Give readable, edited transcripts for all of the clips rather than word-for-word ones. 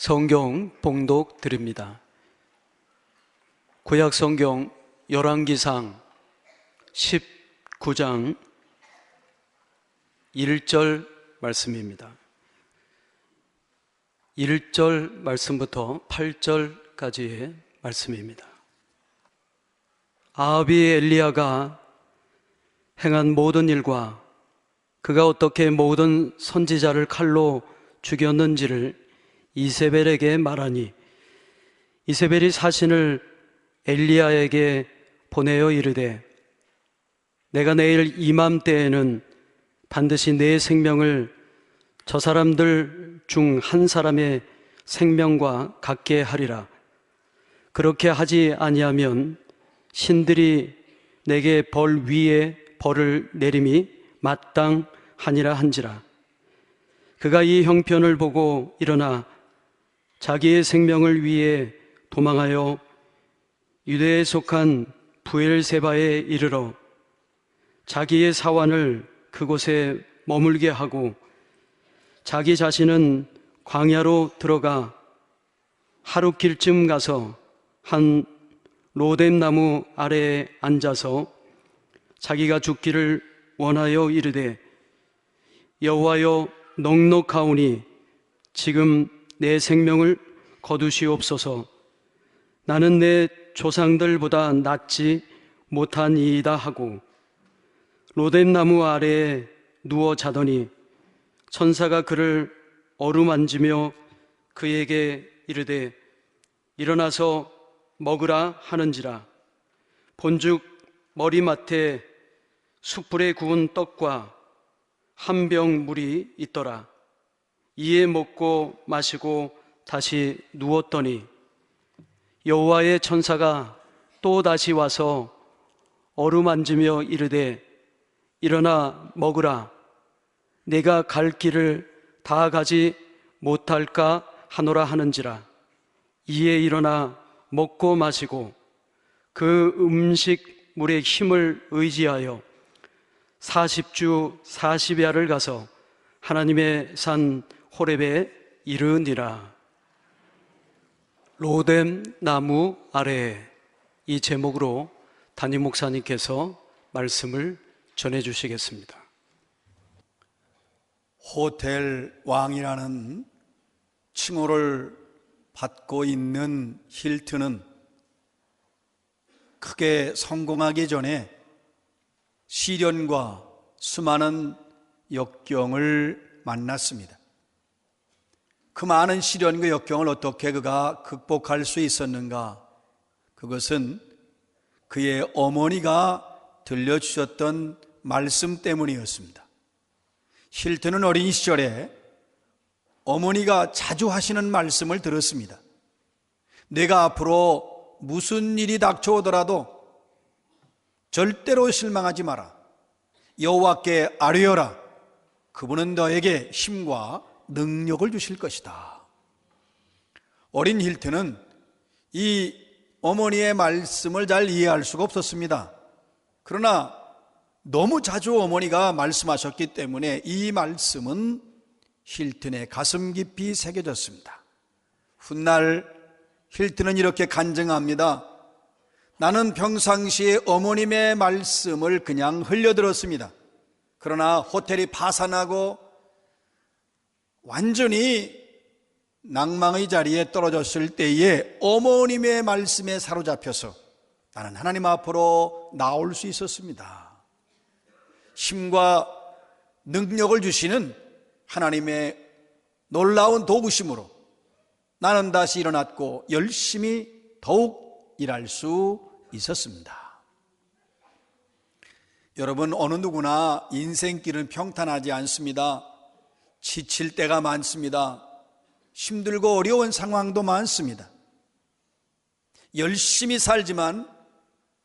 성경 봉독 드립니다. 구약 성경 열왕기상 19장 1절 말씀입니다. 1절 말씀부터 8절까지의 말씀입니다. 아합이 엘리야가 행한 모든 일과 그가 어떻게 모든 선지자를 칼로 죽였는지를 이세벨에게 말하니, 이세벨이 사신을 엘리야에게 보내어 이르되, 내가 내일 이맘때에는 반드시 내 생명을 저 사람들 중 한 사람의 생명과 같게 하리라. 그렇게 하지 아니하면 신들이 내게 벌 위에 벌을 내림이 마땅하니라 한지라. 그가 이 형편을 보고 일어나 자기의 생명을 위해 도망하여 유대에 속한 부엘세바에 이르러 자기의 사환을 그곳에 머물게 하고, 자기 자신은 광야로 들어가 하룻길쯤 가서 한 로뎀나무 아래에 앉아서 자기가 죽기를 원하여 이르되, 여호와여, 넉넉하오니 지금 내 생명을 거두시옵소서. 나는 내 조상들보다 낫지 못하니이다 하고 로뎀나무 아래에 누워 자더니 천사가 그를 어루만지며 그에게 이르되, 일어나서 먹으라 하는지라. 본즉 머리맡에 숯불에 구운 떡과 한 병 물이 있더라. 이에 먹고 마시고 다시 누웠더니 여호와의 천사가 또 다시 와서 어루만지며 이르되, 일어나 먹으라. 내가 갈 길을 다 가지 못할까 하노라 하는지라. 이에 일어나 먹고 마시고 그 음식물의 힘을 의지하여 40주 40야를 가서 하나님의 산 호렙에 이르니라. 로뎀나무 아래, 이 제목으로 담임 목사님께서 말씀을 전해 주시겠습니다. 호텔 왕이라는 칭호를 받고 있는 힐튼은 크게 성공하기 전에 시련과 수많은 역경을 만났습니다. 그 많은 시련과 역경을 어떻게 그가 극복할 수 있었는가? 그것은 그의 어머니가 들려주셨던 말씀 때문이었습니다. 힐튼은 어린 시절에 어머니가 자주 하시는 말씀을 들었습니다. 내가 앞으로 무슨 일이 닥쳐오더라도 절대로 실망하지 마라. 여호와께 아뢰어라. 그분은 너에게 힘과 능력을 주실 것이다. 어린 힐튼은 이 어머니의 말씀을 잘 이해할 수가 없었습니다. 그러나 너무 자주 어머니가 말씀하셨기 때문에 이 말씀은 힐튼의 가슴 깊이 새겨졌습니다. 훗날 힐튼은 이렇게 간증합니다. 나는 평상시에 어머님의 말씀을 그냥 흘려들었습니다. 그러나 호텔이 파산하고 완전히 낭망의 자리에 떨어졌을 때에 어머님의 말씀에 사로잡혀서 나는 하나님 앞으로 나올 수 있었습니다. 힘과 능력을 주시는 하나님의 놀라운 도우심으로 나는 다시 일어났고 열심히 더욱 일할 수 있었습니다. 여러분, 어느 누구나 인생길은 평탄하지 않습니다. 지칠 때가 많습니다. 힘들고 어려운 상황도 많습니다. 열심히 살지만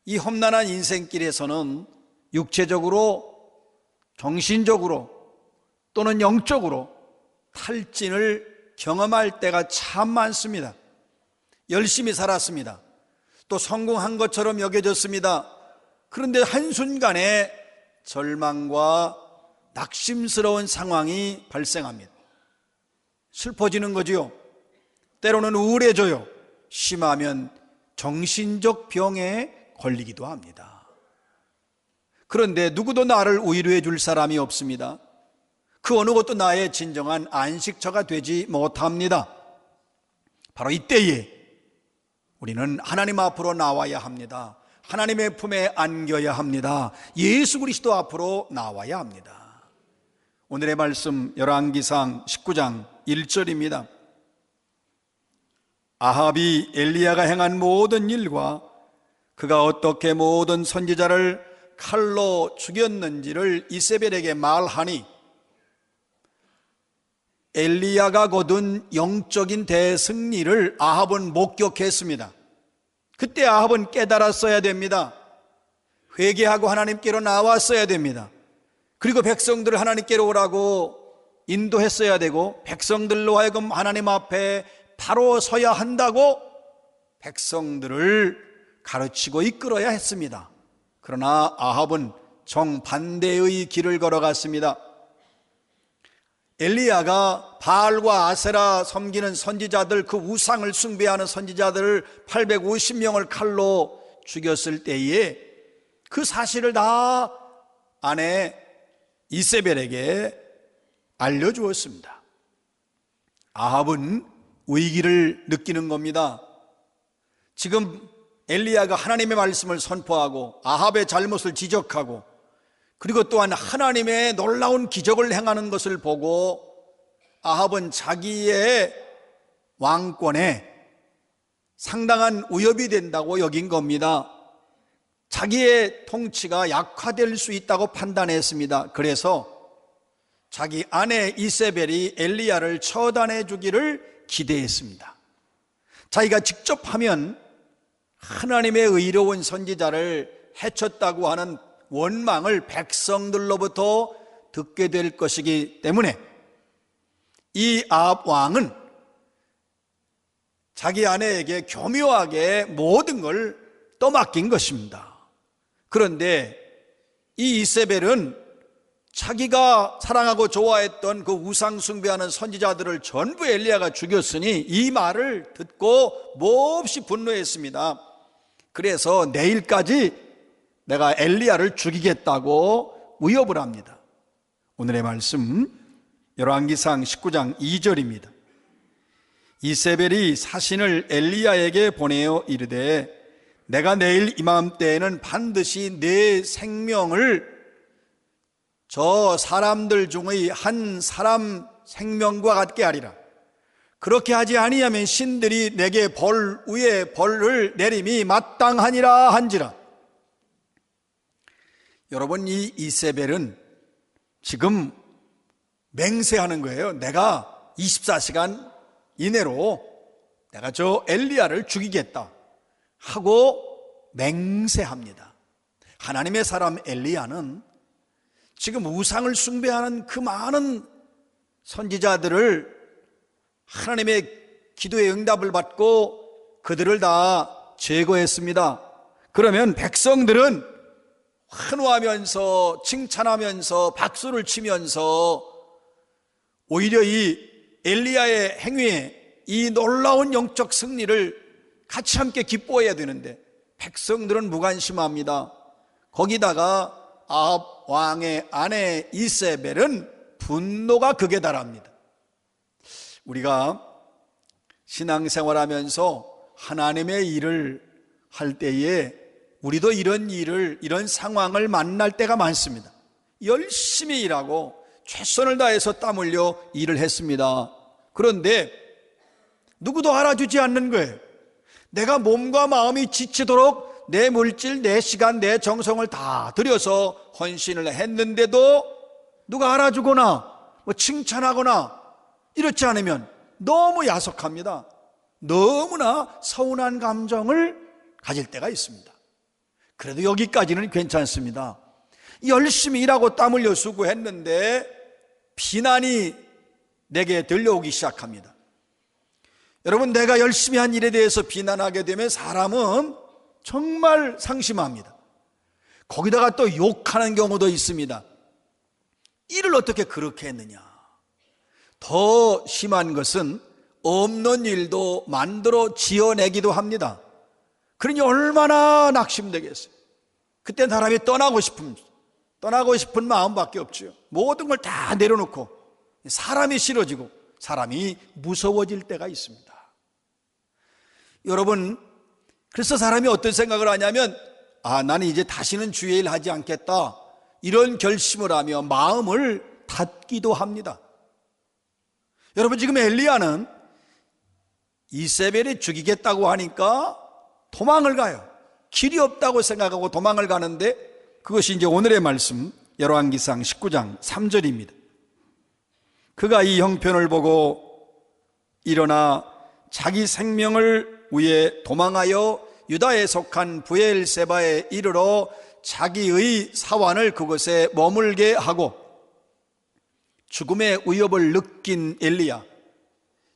이 험난한 인생길에서는 육체적으로, 정신적으로 또는 영적으로 탈진을 경험할 때가 참 많습니다. 열심히 살았습니다. 또 성공한 것처럼 여겨졌습니다. 그런데 한순간에 절망과 낙심스러운 상황이 발생합니다. 슬퍼지는 거지요. 때로는 우울해져요. 심하면 정신적 병에 걸리기도 합니다. 그런데 누구도 나를 위로해 줄 사람이 없습니다. 그 어느 것도 나의 진정한 안식처가 되지 못합니다. 바로 이때에 우리는 하나님 앞으로 나와야 합니다. 하나님의 품에 안겨야 합니다. 예수 그리스도 앞으로 나와야 합니다. 오늘의 말씀 열왕기상 19장 1절입니다. 아합이 엘리야가 행한 모든 일과 그가 어떻게 모든 선지자를 칼로 죽였는지를 이세벨에게 말하니 엘리야가 거둔 영적인 대승리를 아합은 목격했습니다. 그때 아합은 깨달았어야 됩니다. 회개하고 하나님께로 나왔어야 됩니다. 그리고 백성들을 하나님께로 오라고 인도했어야 되고 백성들로 하여금 하나님 앞에 바로 서야 한다고 백성들을 가르치고 이끌어야 했습니다. 그러나 아합은 정반대의 길을 걸어갔습니다. 엘리야가 바알과 아세라 섬기는 선지자들, 그 우상을 숭배하는 선지자들을 850명을 칼로 죽였을 때에 그 사실을 다 아내 이세벨에게 알려주었습니다. 아합은 위기를 느끼는 겁니다. 지금 엘리야가 하나님의 말씀을 선포하고 아합의 잘못을 지적하고 그리고 또한 하나님의 놀라운 기적을 행하는 것을 보고 아합은 자기의 왕권에 상당한 위협이 된다고 여긴 겁니다. 자기의 통치가 약화될 수 있다고 판단했습니다. 그래서 자기 아내 이세벨이 엘리야를 처단해 주기를 기대했습니다. 자기가 직접 하면 하나님의 의로운 선지자를 해쳤다고 하는 원망을 백성들로부터 듣게 될 것이기 때문에 이 아합 왕은 자기 아내에게 교묘하게 모든 걸 떠맡긴 것입니다. 그런데 이 이세벨은 자기가 사랑하고 좋아했던 그 우상 숭배하는 선지자들을 전부 엘리야가 죽였으니 이 말을 듣고 몹시 분노했습니다. 그래서 내일까지 내가 엘리야를 죽이겠다고 위협을 합니다. 오늘의 말씀 열왕기상 19장 2절입니다. 이세벨이 사신을 엘리야에게 보내어 이르되 내가 내일 이맘때에는 반드시 내 생명을 저 사람들 중의 한 사람 생명과 같게 하리라. 그렇게 하지 아니하면 신들이 내게 벌 위에 벌을 내림이 마땅하니라 한지라. 여러분, 이 이세벨은 지금 맹세하는 거예요. 내가 24시간 이내로 내가 저 엘리야를 죽이겠다 하고 맹세합니다. 하나님의 사람 엘리야는 지금 우상을 숭배하는 그 많은 선지자들을 하나님의 기도의 응답을 받고 그들을 다 제거했습니다. 그러면 백성들은 환호하면서 칭찬하면서 박수를 치면서 오히려 이 엘리야의 행위에 이 놀라운 영적 승리를 같이 함께 기뻐해야 되는데 백성들은 무관심합니다. 거기다가 아합 왕의 아내 이세벨은 분노가 극에 달합니다. 우리가 신앙생활하면서 하나님의 일을 할 때에 우리도 이런 일을, 이런 상황을 만날 때가 많습니다. 열심히 일하고 최선을 다해서 땀 흘려 일을 했습니다. 그런데 누구도 알아주지 않는 거예요. 내가 몸과 마음이 지치도록 내 물질, 내 시간, 내 정성을 다 들여서 헌신을 했는데도 누가 알아주거나 칭찬하거나 이렇지 않으면 너무 야속합니다. 너무나 서운한 감정을 가질 때가 있습니다. 그래도 여기까지는 괜찮습니다. 열심히 일하고 땀 흘려 수고했는데 비난이 내게 들려오기 시작합니다. 여러분, 내가 열심히 한 일에 대해서 비난하게 되면 사람은 정말 상심합니다. 거기다가 또 욕하는 경우도 있습니다. 일을 어떻게 그렇게 했느냐. 더 심한 것은 없는 일도 만들어 지어내기도 합니다. 그러니 얼마나 낙심되겠어요. 그때 사람이 떠나고 싶은 마음밖에 없죠. 모든 걸 다 내려놓고 사람이 싫어지고 사람이 무서워질 때가 있습니다. 여러분, 그래서 사람이 어떤 생각을 하냐면 나는 이제 다시는 주의 일 하지 않겠다, 이런 결심을 하며 마음을 닫기도 합니다. 여러분, 지금 엘리야는 이세벨이 죽이겠다고 하니까 도망을 가요. 길이 없다고 생각하고 도망을 가는데, 그것이 이제 오늘의 말씀 열왕기상 19장 3절입니다. 그가 이 형편을 보고 일어나 자기 생명을 위해 도망하여 유다에 속한 브엘세바에 이르러 자기의 사환을 그곳에 머물게 하고, 죽음의 위협을 느낀 엘리야,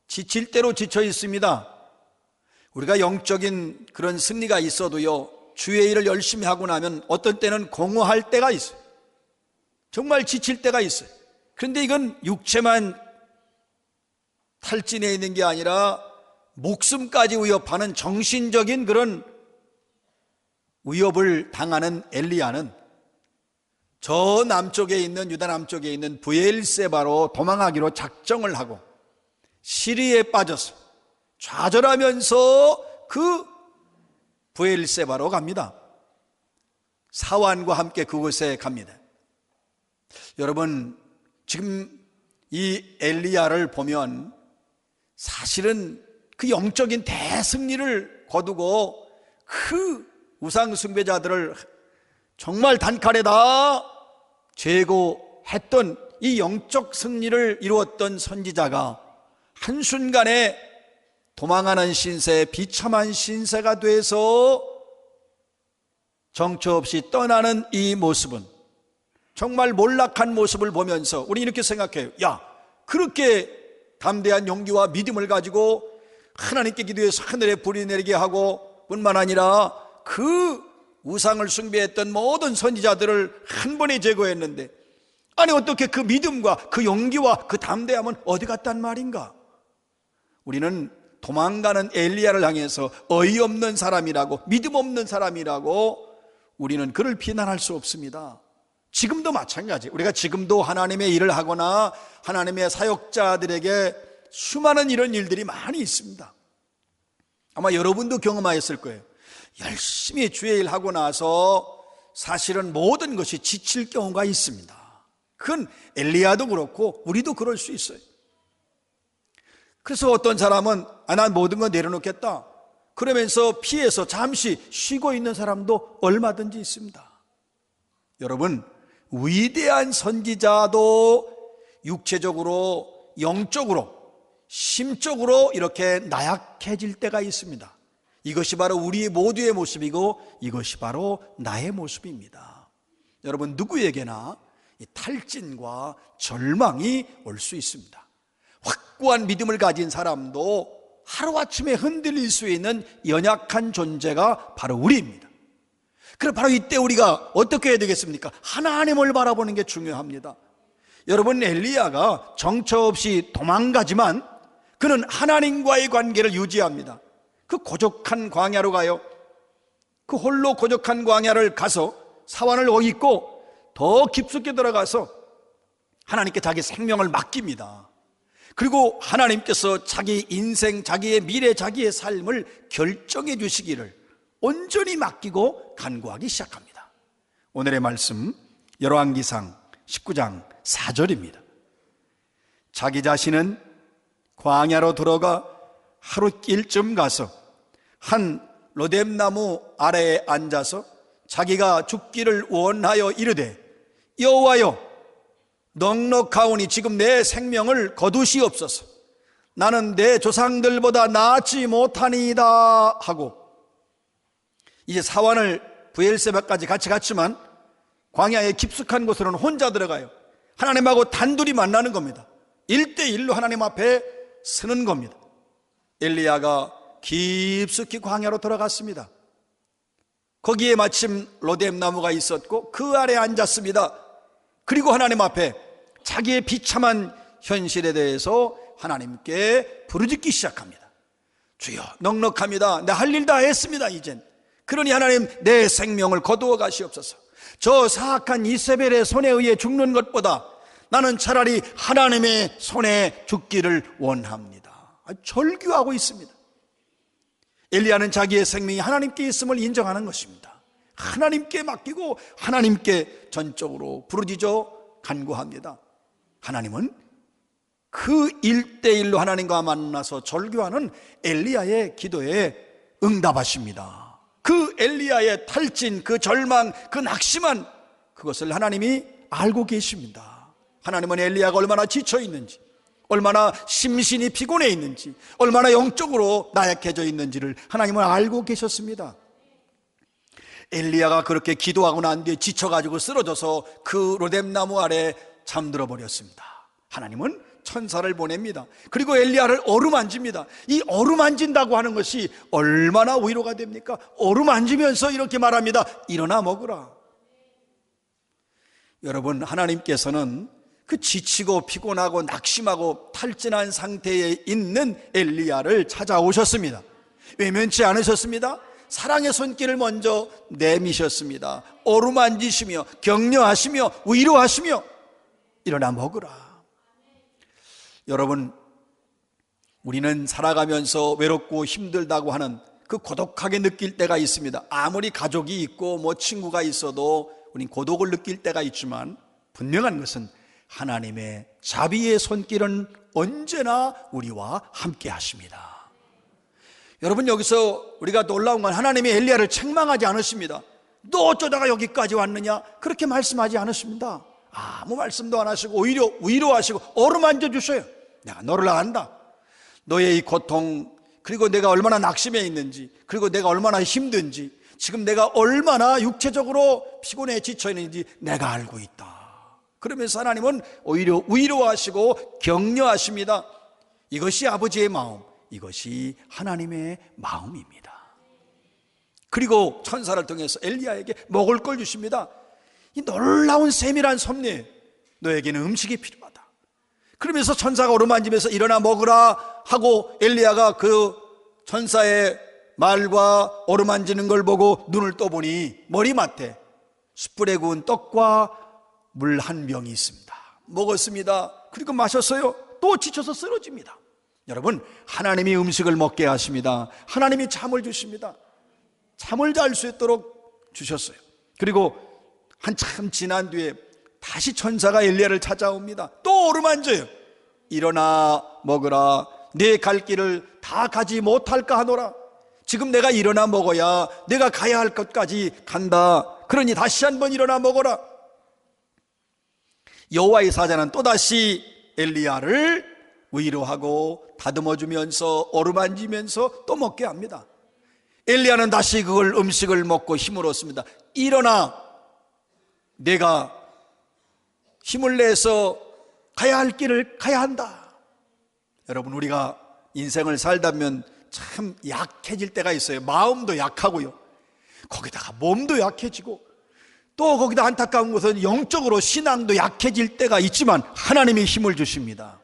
지칠 대로 지쳐 있습니다. 우리가 영적인 그런 승리가 있어도요, 주의 일을 열심히 하고 나면 어떤 때는 공허할 때가 있어요. 정말 지칠 때가 있어요. 그런데 이건 육체만 탈진해 있는 게 아니라 목숨까지 위협하는 정신적인 그런 위협을 당하는 엘리야는 저 남쪽에 있는, 유다 남쪽에 있는 브엘세바로 도망하기로 작정을 하고 시리에 빠져서 좌절하면서 그 브엘세바로 갑니다. 사환과 함께 그곳에 갑니다. 여러분, 지금 이 엘리야를 보면 사실은 그 영적인 대승리를 거두고 그 우상 숭배자들을 정말 단칼에다 제거했던 이 영적 승리를 이루었던 선지자가 한순간에 도망하는 신세, 비참한 신세가 돼서 정처 없이 떠나는 이 모습은, 정말 몰락한 모습을 보면서 우리 이렇게 생각해요. 그렇게 담대한 용기와 믿음을 가지고 하나님께 기도해서 하늘에 불이 내리게 하고, 뿐만 아니라 그 우상을 숭배했던 모든 선지자들을 한 번에 제거했는데, 아니 어떻게 그 믿음과 그 용기와 그 담대함은 어디 갔단 말인가? 우리는 도망가는 엘리야를 향해서 어이없는 사람이라고, 믿음 없는 사람이라고 우리는 그를 비난할 수 없습니다. 지금도 마찬가지. 우리가 지금도 하나님의 일을 하거나 하나님의 사역자들에게 수많은 이런 일들이 많이 있습니다. 아마 여러분도 경험하였을 거예요. 열심히 주의 일 하고 나서 사실은 모든 것이 지칠 경우가 있습니다. 그건 엘리야도 그렇고 우리도 그럴 수 있어요. 그래서 어떤 사람은 난 모든 거 내려놓겠다 그러면서 피해서 잠시 쉬고 있는 사람도 얼마든지 있습니다. 여러분, 위대한 선지자도 육체적으로, 영적으로, 심적으로 이렇게 나약해질 때가 있습니다. 이것이 바로 우리 모두의 모습이고 이것이 바로 나의 모습입니다. 여러분, 누구에게나 이 탈진과 절망이 올 수 있습니다. 확고한 믿음을 가진 사람도 하루아침에 흔들릴 수 있는 연약한 존재가 바로 우리입니다. 그럼 바로 이때 우리가 어떻게 해야 되겠습니까? 하나님을 바라보는 게 중요합니다. 여러분, 엘리야가 정처 없이 도망가지만 그는 하나님과의 관계를 유지합니다. 그 고적한 광야로 가요. 그 홀로 고적한 광야를 가서 사환을 어깃고 더 깊숙이 들어가서 하나님께 자기 생명을 맡깁니다. 그리고 하나님께서 자기 인생, 자기의 미래, 자기의 삶을 결정해 주시기를 온전히 맡기고 간구하기 시작합니다. 오늘의 말씀 열왕기상 19장 4절입니다. 자기 자신은 광야로 들어가 하룻길쯤 가서 한 로뎀나무 아래에 앉아서 자기가 죽기를 원하여 이르되, 여호와여, 넉넉하오니 지금 내 생명을 거두시옵소서. 나는 내 조상들보다 나았지 못하니이다 하고, 이제 사환을 브엘세바까지 같이 갔지만 광야의 깊숙한 곳으로는 혼자 들어가요. 하나님하고 단둘이 만나는 겁니다. 1대1로 하나님 앞에 서는 겁니다. 엘리야가 깊숙이 광야로 들어갔습니다. 거기에 마침 로뎀나무가 있었고 그 아래에 앉았습니다. 그리고 하나님 앞에 자기의 비참한 현실에 대해서 하나님께 부르짖기 시작합니다. 주여, 넉넉합니다. 내 할 일 다 했습니다. 이젠 그러니 하나님, 내 생명을 거두어 가시옵소서. 저 사악한 이세벨의 손에 의해 죽는 것보다 나는 차라리 하나님의 손에 죽기를 원합니다. 절규하고 있습니다. 엘리야는 자기의 생명이 하나님께 있음을 인정하는 것입니다. 하나님께 맡기고 하나님께 전적으로 부르짖어 간구합니다. 하나님은 그 1대1로 하나님과 만나서 절규하는 엘리야의 기도에 응답하십니다. 그 엘리야의 탈진, 그 절망, 그 낙심한 그것을 하나님이 알고 계십니다. 하나님은 엘리야가 얼마나 지쳐 있는지, 얼마나 심신이 피곤해 있는지, 얼마나 영적으로 나약해져 있는지를 하나님은 알고 계셨습니다. 엘리야가 그렇게 기도하고 난 뒤에 지쳐가지고 쓰러져서 그 로뎀나무 아래 잠들어 버렸습니다. 하나님은 천사를 보냅니다. 그리고 엘리야를 어루만집니다. 이 어루만진다고 하는 것이 얼마나 위로가 됩니까? 어루만지면서 이렇게 말합니다. 일어나 먹으라. 여러분, 하나님께서는 그 지치고 피곤하고 낙심하고 탈진한 상태에 있는 엘리야를 찾아오셨습니다. 외면치 않으셨습니다. 사랑의 손길을 먼저 내미셨습니다. 어루만지시며 격려하시며 위로하시며 일어나 먹으라. 여러분, 우리는 살아가면서 외롭고 힘들다고 하는 그 고독하게 느낄 때가 있습니다. 아무리 가족이 있고 뭐 친구가 있어도 우린 고독을 느낄 때가 있지만 분명한 것은 하나님의 자비의 손길은 언제나 우리와 함께 하십니다. 여러분, 여기서 우리가 놀라운 건 하나님이 엘리야를 책망하지 않으십니다. 너 어쩌다가 여기까지 왔느냐? 그렇게 말씀하지 않으십니다. 아무 말씀도 안 하시고 오히려 위로하시고 어루만져 주셔요. 내가 너를 안다. 너의 이 고통, 그리고 내가 얼마나 낙심해 있는지, 그리고 내가 얼마나 힘든지, 지금 내가 얼마나 육체적으로 피곤해 지쳐 있는지 내가 알고 있다. 그러면서 하나님은 오히려 위로하시고 격려하십니다. 이것이 아버지의 마음, 이것이 하나님의 마음입니다. 그리고 천사를 통해서 엘리야에게 먹을 걸 주십니다. 이 놀라운 세밀한 섭리, 너에게는 음식이 필요하다. 그러면서 천사가 어루만지면서 일어나 먹으라 하고 엘리야가 그 천사의 말과 어루만지는 걸 보고 눈을 떠보니 머리맡에 숯불에 구운 떡과 물 한 병이 있습니다. 먹었습니다. 그리고 마셨어요. 또 지쳐서 쓰러집니다. 여러분, 하나님이 음식을 먹게 하십니다. 하나님이 잠을 주십니다. 잠을 잘 수 있도록 주셨어요. 그리고 한참 지난 뒤에 다시 천사가 엘리야를 찾아옵니다. 또 어루만져요. 일어나 먹으라. 내 갈 길을 다 가지 못할까 하노라. 지금 내가 일어나 먹어야 내가 가야 할 것까지 간다. 그러니 다시 한번 일어나 먹어라. 여호와의 사자는 또다시 엘리야를 위로하고 다듬어주면서 어루만지면서 또 먹게 합니다. 엘리야는 다시 그걸 음식을 먹고 힘을 얻습니다. 일어나, 내가 힘을 내서 가야 할 길을 가야 한다. 여러분, 우리가 인생을 살다면 참 약해질 때가 있어요. 마음도 약하고요, 거기다가 몸도 약해지고, 또 거기다 안타까운 것은 영적으로 신앙도 약해질 때가 있지만 하나님이 힘을 주십니다.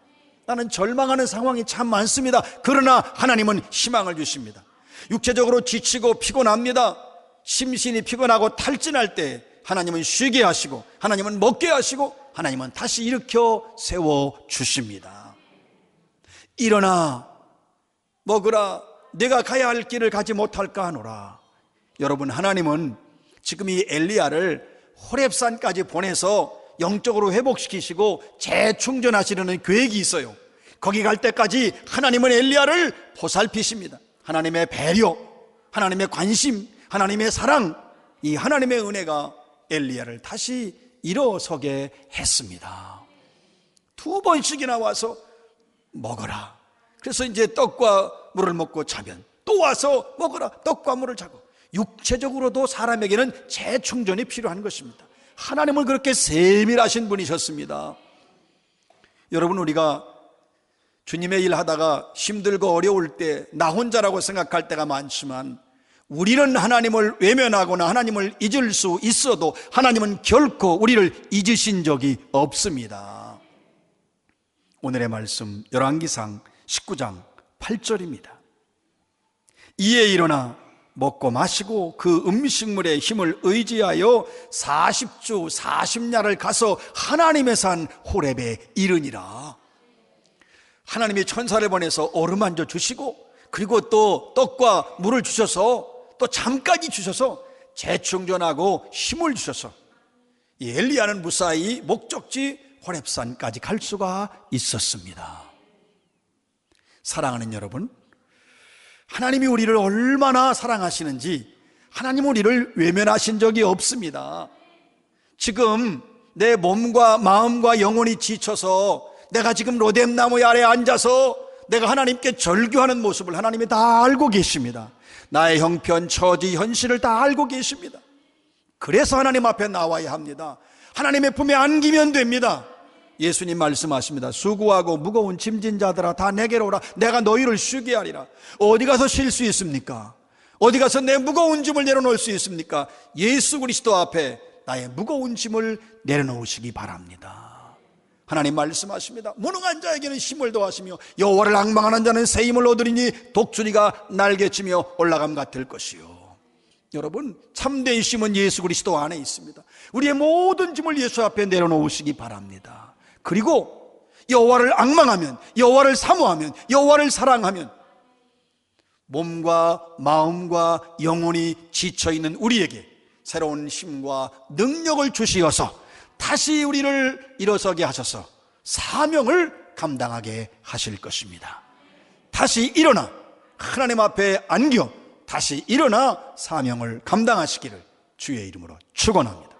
나는 절망하는 상황이 참 많습니다. 그러나 하나님은 희망을 주십니다. 육체적으로 지치고 피곤합니다. 심신이 피곤하고 탈진할 때 하나님은 쉬게 하시고, 하나님은 먹게 하시고, 하나님은 다시 일으켜 세워주십니다. 일어나 먹으라. 내가 가야 할 길을 가지 못할까 하노라. 여러분, 하나님은 지금 이 엘리야를 호렙산까지 보내서 영적으로 회복시키시고 재충전하시려는 계획이 있어요. 거기 갈 때까지 하나님은 엘리야를 보살피십니다. 하나님의 배려, 하나님의 관심, 하나님의 사랑, 이 하나님의 은혜가 엘리야를 다시 일어서게 했습니다. 2번씩이나 와서 먹어라. 그래서 이제 떡과 물을 먹고 자면 또 와서 먹어라. 떡과 물을 자고. 육체적으로도 사람에게는 재충전이 필요한 것입니다. 하나님은 그렇게 세밀하신 분이셨습니다. 여러분, 우리가 주님의 일 하다가 힘들고 어려울 때 나 혼자라고 생각할 때가 많지만, 우리는 하나님을 외면하거나 하나님을 잊을 수 있어도 하나님은 결코 우리를 잊으신 적이 없습니다. 오늘의 말씀 열왕기상 19장 8절입니다. 이에 일어나 먹고 마시고 그 음식물의 힘을 의지하여 40주 40야를 가서 하나님의 산 호렙에 이르니라. 하나님이 천사를 보내서 어루만져 주시고, 그리고 또 떡과 물을 주셔서, 또 잠까지 주셔서 재충전하고 힘을 주셔서 이 엘리야는 무사히 목적지 호렙산까지 갈 수가 있었습니다. 사랑하는 여러분, 하나님이 우리를 얼마나 사랑하시는지 하나님은 우리를 외면하신 적이 없습니다. 지금 내 몸과 마음과 영혼이 지쳐서 내가 지금 로뎀나무 아래 앉아서 내가 하나님께 절규하는 모습을 하나님이 다 알고 계십니다. 나의 형편, 처지, 현실을 다 알고 계십니다. 그래서 하나님 앞에 나와야 합니다. 하나님의 품에 안기면 됩니다. 예수님 말씀하십니다. 수고하고 무거운 짐진 자들아 다 내게로 오라. 내가 너희를 쉬게 하리라. 어디 가서 쉴 수 있습니까? 어디 가서 내 무거운 짐을 내려놓을 수 있습니까? 예수 그리스도 앞에 나의 무거운 짐을 내려놓으시기 바랍니다. 하나님 말씀하십니다. 무능한 자에게는 힘을 더하시며 여호와를 앙망하는 자는 새 힘을 얻으리니 독수리가 날개치며 올라감 같을 것이요. 여러분, 참된 힘은 예수 그리스도 안에 있습니다. 우리의 모든 짐을 예수 앞에 내려놓으시기 바랍니다. 그리고 여호와를 앙망하면, 여호와를 사모하면, 여호와를 사랑하면 몸과 마음과 영혼이 지쳐있는 우리에게 새로운 힘과 능력을 주시어서 다시 우리를 일어서게 하셔서 사명을 감당하게 하실 것입니다. 다시 일어나 하나님 앞에 안겨 다시 일어나 사명을 감당하시기를 주의 이름으로 축원합니다.